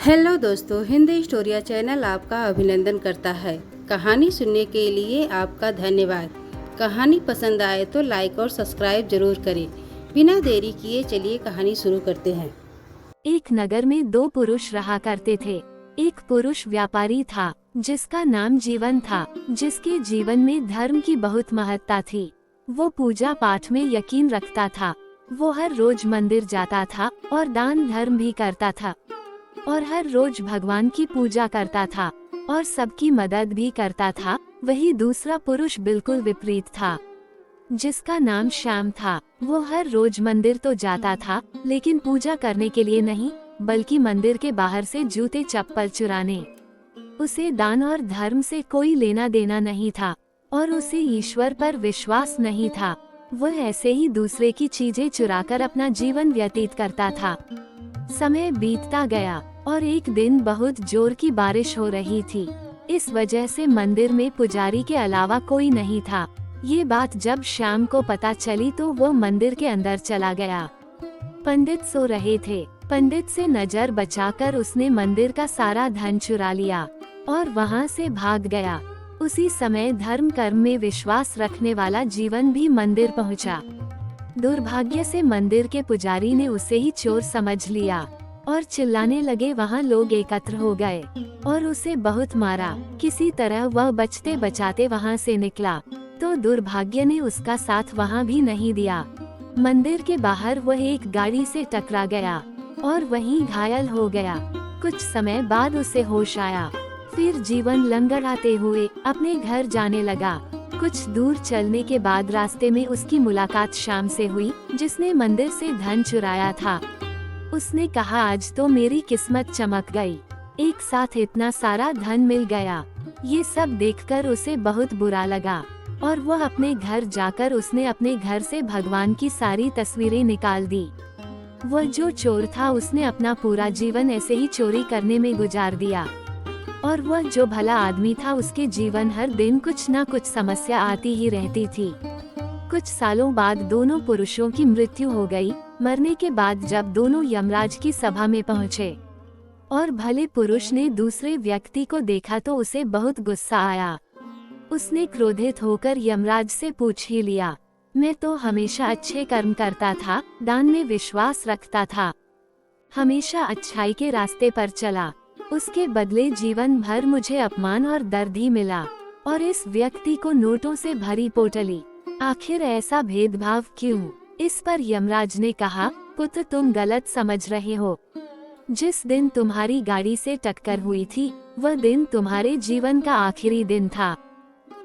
Hello दोस्तों, Hindi स्टोरिया channel आपका अभिनंदन करता है। कहानी सुनने के लिए आपका धन्यवाद। कहानी पसंद आए तो लाइक और सब्सक्राइब जरूर करें। बिना देरी किए चलिए कहानी शुरू करते हैं। एक नगर में दो पुरुष रहा करते थे। एक पुरुष व्यापारी था जिसका नाम जीवन था, जिसके जीवन में धर्म की बहुत महत्ता थी। वो पूजा पाठ में यकीन रखता था। वो हर रोज मंदिर जाता था और दान धर्म भी करता था और हर रोज भगवान की पूजा करता था और सबकी मदद भी करता था। वही दूसरा पुरुष बिल्कुल विपरीत था, जिसका नाम श्याम था। वो हर रोज मंदिर तो जाता था, लेकिन पूजा करने के लिए नहीं, बल्कि मंदिर के बाहर से जूते चप्पल चुराने। उसे दान और धर्म से कोई लेना देना नहीं था और उसे ईश्वर पर विश्वास नहीं था। वह ऐसे ही दूसरे की चीजें चुराकर अपना जीवन व्यतीत करता था। समय बीतता गया और एक दिन बहुत जोर की बारिश हो रही थी। इस वजह से मंदिर में पुजारी के अलावा कोई नहीं था। ये बात जब श्याम को पता चली तो वो मंदिर के अंदर चला गया। पंडित सो रहे थे। पंडित से नजर बचाकर उसने मंदिर का सारा धन चुरा लिया और वहाँ से भाग गया। उसी समय धर्म कर्म में विश्वास रखने वाला जीवन भी मंदिर पहुँचा। दुर्भाग्य से मंदिर के पुजारी ने उसे ही चोर समझ लिया और चिल्लाने लगे। वहाँ लोग एकत्र हो गए और उसे बहुत मारा। किसी तरह वह बचते बचाते वहाँ से निकला तो दुर्भाग्य ने उसका साथ वहाँ भी नहीं दिया। मंदिर के बाहर वह एक गाड़ी से टकरा गया और वहीं घायल हो गया। कुछ समय बाद उसे होश आया। फिर जीवन लंगड़ाते हुए अपने घर जाने लगा। कुछ दूर चलने के बाद रास्ते में उसकी मुलाकात श्याम से हुई, जिसने मंदिर से धन चुराया था। उसने कहा, आज तो मेरी किस्मत चमक गई, एक साथ इतना सारा धन मिल गया। ये सब देखकर उसे बहुत बुरा लगा और वह अपने घर जाकर उसने अपने घर से भगवान की सारी तस्वीरें निकाल दी। वह जो चोर था उसने अपना पूरा जीवन ऐसे ही चोरी करने में गुजार दिया और वह जो भला आदमी था उसके जीवन हर दिन कुछ न कुछ समस्या आती ही रहती थी। कुछ सालों बाद दोनों पुरुषों की मृत्यु हो गई। मरने के बाद जब दोनों यमराज की सभा में पहुँचे और भले पुरुष ने दूसरे व्यक्ति को देखा तो उसे बहुत गुस्सा आया। उसने क्रोधित होकर यमराज से पूछ ही लिया, मैं तो हमेशा अच्छे कर्म करता था, दान में विश्वास रखता था, हमेशा अच्छाई के रास्ते पर चला। उसके बदले जीवन भर मुझे अपमान और दर्द ही मिला और इस व्यक्ति को नोटों से भरी पोटली। आखिर ऐसा भेदभाव क्यों? इस पर यमराज ने कहा, पुत्र तुम गलत समझ रहे हो। जिस दिन तुम्हारी गाड़ी से टक्कर हुई थी वह दिन तुम्हारे जीवन का आखिरी दिन था,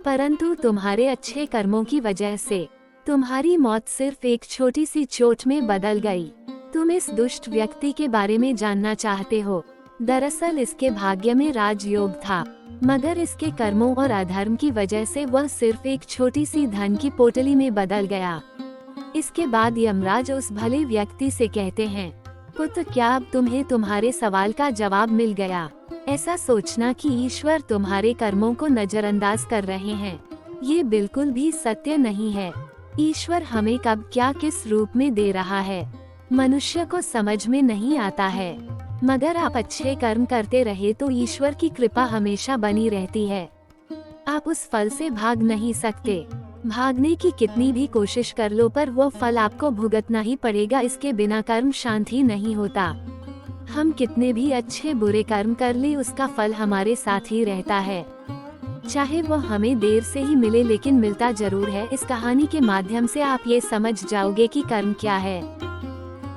परंतु तुम्हारे अच्छे कर्मों की वजह से तुम्हारी मौत सिर्फ एक छोटी सी चोट में बदल गई। तुम इस दुष्ट व्यक्ति के बारे में जानना चाहते हो। दरअसल इसके भाग्य में राजयोग था, मगर इसके कर्मों और अधर्म की वजह से वह सिर्फ एक छोटी सी धन की पोटली में बदल गया। इसके बाद यमराज उस भले व्यक्ति से कहते हैं, पुत्र क्या अब तुम्हें तुम्हारे सवाल का जवाब मिल गया? ऐसा सोचना कि ईश्वर तुम्हारे कर्मों को नजरअंदाज कर रहे हैं, ये बिल्कुल भी सत्य नहीं है। ईश्वर हमें कब क्या किस रूप में दे रहा है मनुष्य को समझ में नहीं आता है, मगर आप अच्छे कर्म करते रहे तो ईश्वर की कृपा हमेशा बनी रहती है। आप उस फल से भाग नहीं सकते। भागने की कितनी भी कोशिश कर लो पर वो फल आपको भुगतना ही पड़ेगा। इसके बिना कर्म शांति नहीं होता। हम कितने भी अच्छे बुरे कर्म कर ले उसका फल हमारे साथ ही रहता है, चाहे वो हमें देर से ही मिले, लेकिन मिलता जरूर है। इस कहानी के माध्यम से आप ये समझ जाओगे कि कर्म क्या है।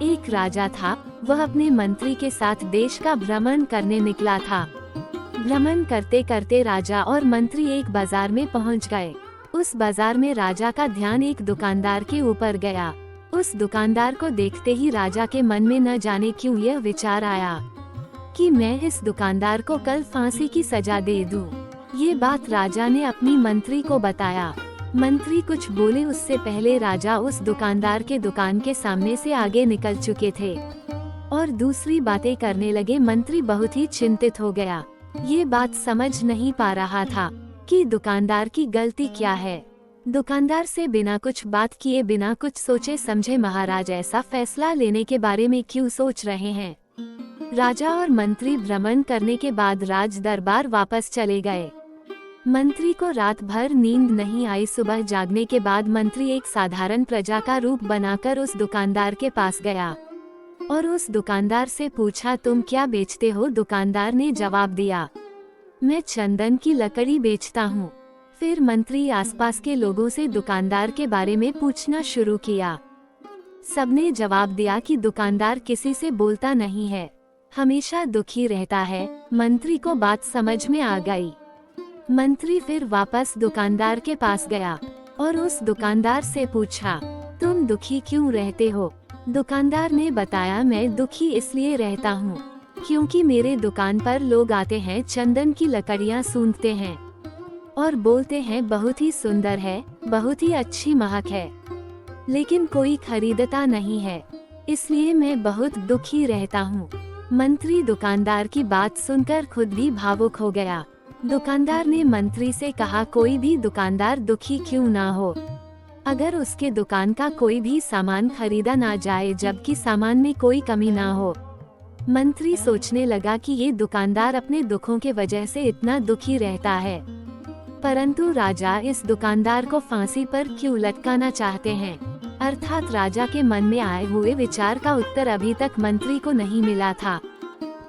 एक राजा था, वह अपने मंत्री के साथ देश का भ्रमण करने निकला था। भ्रमण करते करते राजा और मंत्री एक बाजार में पहुंच गए। उस बाजार में राजा का ध्यान एक दुकानदार के ऊपर गया। उस दुकानदार को देखते ही राजा के मन में न जाने क्यों यह विचार आया कि मैं इस दुकानदार को कल फांसी की सजा दे दूं। ये बात राजा ने अपनी मंत्री को बताया। मंत्री कुछ बोले उससे पहले राजा उस दुकानदार के दुकान के सामने से आगे निकल चुके थे और दूसरी बातें करने लगे। मंत्री बहुत ही चिंतित हो गया। ये बात समझ नहीं पा रहा था कि दुकानदार की गलती क्या है। दुकानदार से बिना कुछ बात किए, बिना कुछ सोचे समझे महाराज ऐसा फैसला लेने के बारे में क्यों सोच रहे हैं? राजा और मंत्री भ्रमण करने के बाद राज दरबार वापस चले गए। मंत्री को रात भर नींद नहीं आई। सुबह जागने के बाद मंत्री एक साधारण प्रजा का रूप बनाकर उस दुकानदार के पास गया और उस दुकानदार से पूछा, तुम क्या बेचते हो? दुकानदार ने जवाब दिया, मैं चंदन की लकड़ी बेचता हूँ। फिर मंत्री आसपास के लोगों से दुकानदार के बारे में पूछना शुरू किया। सबने जवाब दिया कि दुकानदार किसी से बोलता नहीं है, हमेशा दुखी रहता है। मंत्री को बात समझ में आ गई। मंत्री फिर वापस दुकानदार के पास गया और उस दुकानदार से पूछा, तुम दुखी क्यों रहते हो? दुकानदार ने बताया, मैं दुखी इसलिए रहता हूँ क्योंकि मेरे दुकान पर लोग आते हैं, चंदन की लकड़ियाँ सूंघते हैं और बोलते हैं बहुत ही सुंदर है, बहुत ही अच्छी महक है, लेकिन कोई खरीदता नहीं है, इसलिए मैं बहुत दुखी रहता हूँ। मंत्री दुकानदार की बात सुनकर खुद भी भावुक हो गया। दुकानदार ने मंत्री से कहा, कोई भी दुकानदार दुखी क्यों ना हो अगर उसके दुकान का कोई भी सामान खरीदा ना जाए, जबकि सामान में कोई कमी ना हो। मंत्री सोचने लगा कि ये दुकानदार अपने दुखों के वजह से इतना दुखी रहता है, परंतु राजा इस दुकानदार को फांसी पर क्यों लटकाना चाहते हैं? अर्थात राजा के मन में आए हुए विचार का उत्तर अभी तक मंत्री को नहीं मिला था।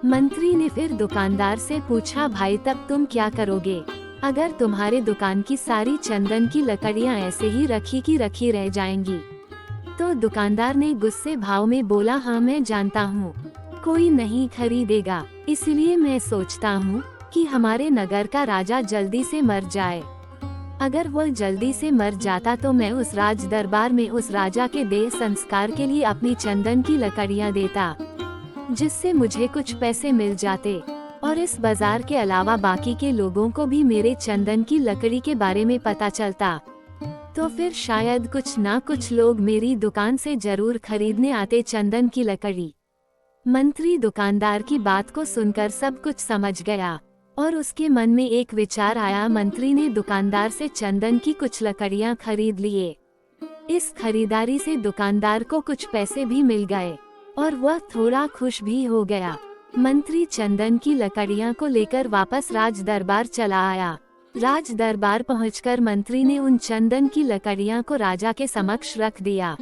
मंत्री ने फिर दुकानदार से पूछा, भाई तब तुम क्या करोगे अगर तुम्हारे दुकान की सारी चंदन की लकड़ियां ऐसे ही रखी की रखी रह जाएंगी? तो दुकानदार ने गुस्से भाव में बोला, हाँ मैं जानता हूँ कोई नहीं खरीदेगा, इसलिए मैं सोचता हूँ कि हमारे नगर का राजा जल्दी से मर जाए। अगर वह जल्दी से मर जाता तो मैं उस राज दरबार में उस राजा के देह संस्कार के लिए अपनी चंदन की लकड़ियां देता, जिससे मुझे कुछ पैसे मिल जाते और इस बाजार के अलावा बाकी के लोगों को भी मेरे चंदन की लकड़ी के बारे में पता चलता, तो फिर शायद कुछ ना कुछ लोग मेरी दुकान से जरूर खरीदने आते चंदन की लकड़ी। मंत्री दुकानदार की बात को सुनकर सब कुछ समझ गया और उसके मन में एक विचार आया। मंत्री ने दुकानदार से चंदन की कुछ लकड़ियां खरीद लिए। इस खरीदारी से दुकानदार को कुछ पैसे भी मिल गए और वह थोड़ा खुश भी हो गया। मंत्री चंदन की लकड़ियां को लेकर वापस राज दरबार चला आया। राज दरबार पहुंचकर मंत्री ने उन चंदन की लकड़ियां को राजा के समक्ष रख दिया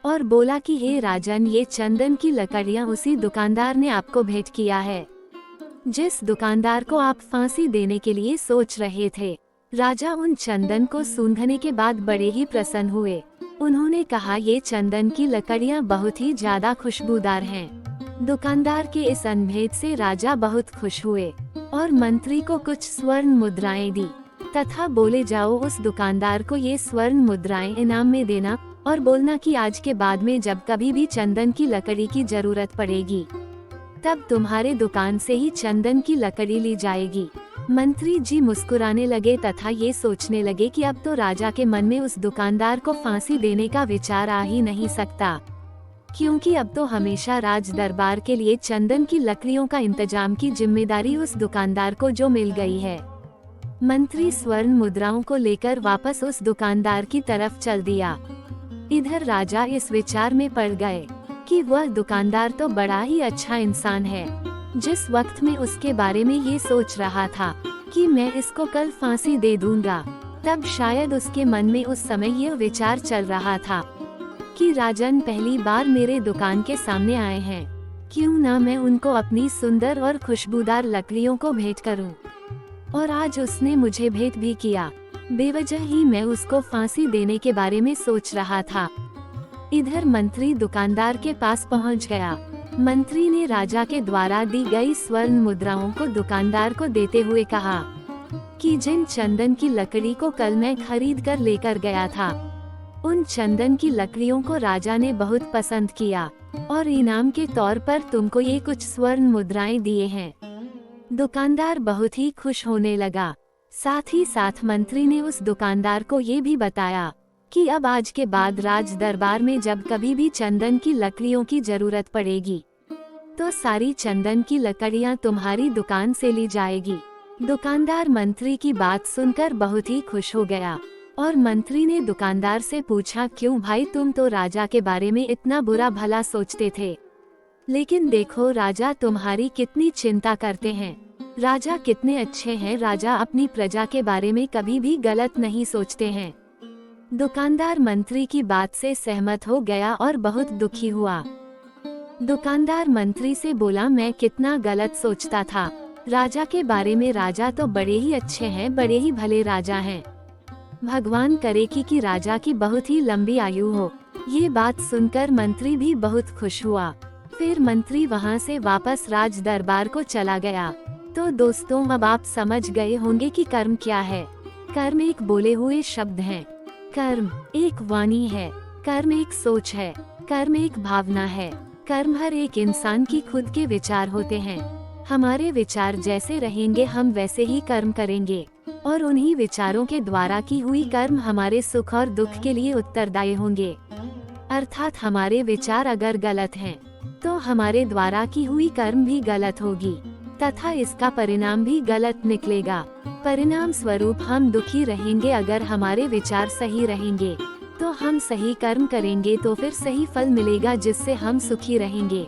और बोला कि हे राजन, ये चंदन की लकड़ियां उसी दुकानदार ने आपको भेंट किया है जिस दुकानदार को आप फांसी देने के लिए सोच रहे थे। राजा उन चंदन को सूंघने के बाद बड़े ही प्रसन्न हुए। उन्होंने कहा, ये चंदन की लकड़ियां बहुत ही ज्यादा खुशबूदार हैं। दुकानदार के इस अनभेद से राजा बहुत खुश हुए और मंत्री को कुछ स्वर्ण मुद्राएं दी तथा बोले, जाओ उस दुकानदार को ये स्वर्ण मुद्राएं इनाम में देना और बोलना कि आज के बाद में जब कभी भी चंदन की लकड़ी की जरूरत पड़ेगी तब तुम्हारे दुकान से ही चंदन की लकड़ी ली जाएगी। मंत्री जी मुस्कुराने लगे तथा ये सोचने लगे कि अब तो राजा के मन में उस दुकानदार को फांसी देने का विचार आ ही नहीं सकता, क्योंकि अब तो हमेशा राज दरबार के लिए चंदन की लकड़ियों का इंतजाम की जिम्मेदारी उस दुकानदार को जो मिल गई है। मंत्री स्वर्ण मुद्राओं को लेकर वापस उस दुकानदार की तरफ चल दिया। इधर राजा इस विचार में पड़ गए कि वह दुकानदार तो बड़ा ही अच्छा इंसान है। जिस वक्त में उसके बारे में ये सोच रहा था कि मैं इसको कल फांसी दे दूंगा, तब शायद उसके मन में उस समय यह विचार चल रहा था कि राजन पहली बार मेरे दुकान के सामने आए हैं, क्यों ना मैं उनको अपनी सुंदर और खुशबूदार लकड़ियों को भेंट करूं। और आज उसने मुझे भेंट भी किया, बेवजह ही मैं उसको फांसी देने के बारे में सोच रहा था। इधर मंत्री दुकानदार के पास पहुंच गया। मंत्री ने राजा के द्वारा दी गई स्वर्ण मुद्राओं को दुकानदार को देते हुए कहा कि जिन चंदन की लकड़ी को कल मैं खरीद कर लेकर गया था, उन चंदन की लकड़ियों को राजा ने बहुत पसंद किया और इनाम के तौर पर तुमको ये कुछ स्वर्ण मुद्राएं दिए हैं। दुकानदार बहुत ही खुश होने लगा। साथ ही साथ मंत्री ने उस दुकानदार को ये भी बताया कि अब आज के बाद राज दरबार में जब कभी भी चंदन की लकड़ियों की जरूरत पड़ेगी तो सारी चंदन की लकड़ियां तुम्हारी दुकान से ली जाएगी। दुकानदार मंत्री की बात सुनकर बहुत ही खुश हो गया और मंत्री ने दुकानदार से पूछा, क्यों भाई, तुम तो राजा के बारे में इतना बुरा भला सोचते थे, लेकिन देखो राजा तुम्हारी कितनी चिंता करते हैं। राजा कितने अच्छे हैं, राजा अपनी प्रजा के बारे में कभी भी गलत नहीं सोचते हैं। दुकानदार मंत्री की बात से सहमत हो गया और बहुत दुखी हुआ। दुकानदार मंत्री से बोला, मैं कितना गलत सोचता था राजा के बारे में। राजा तो बड़े ही अच्छे हैं, बड़े ही भले राजा हैं। भगवान करे कि राजा की बहुत ही लंबी आयु हो। ये बात सुनकर मंत्री भी बहुत खुश हुआ। फिर मंत्री वहाँ से वापस राज दरबार को चला गया। तो दोस्तों, अब आप समझ गए होंगे कि कर्म क्या है। कर्म एक बोले हुए शब्द है, कर्म एक वाणी है, कर्म एक सोच है, कर्म एक भावना है। कर्म हर एक इंसान की खुद के विचार होते हैं। हमारे विचार जैसे रहेंगे हम वैसे ही कर्म करेंगे, और उन्हीं विचारों के द्वारा की हुई कर्म हमारे सुख और दुख के लिए उत्तरदायी होंगे। अर्थात हमारे विचार अगर गलत हैं, तो हमारे द्वारा की हुई कर्म भी गलत होगी तथा इसका परिणाम भी गलत निकलेगा। परिणाम स्वरूप हम दुखी रहेंगे। अगर हमारे विचार सही रहेंगे तो हम सही कर्म करेंगे तो फिर सही फल मिलेगा, जिससे हम सुखी रहेंगे।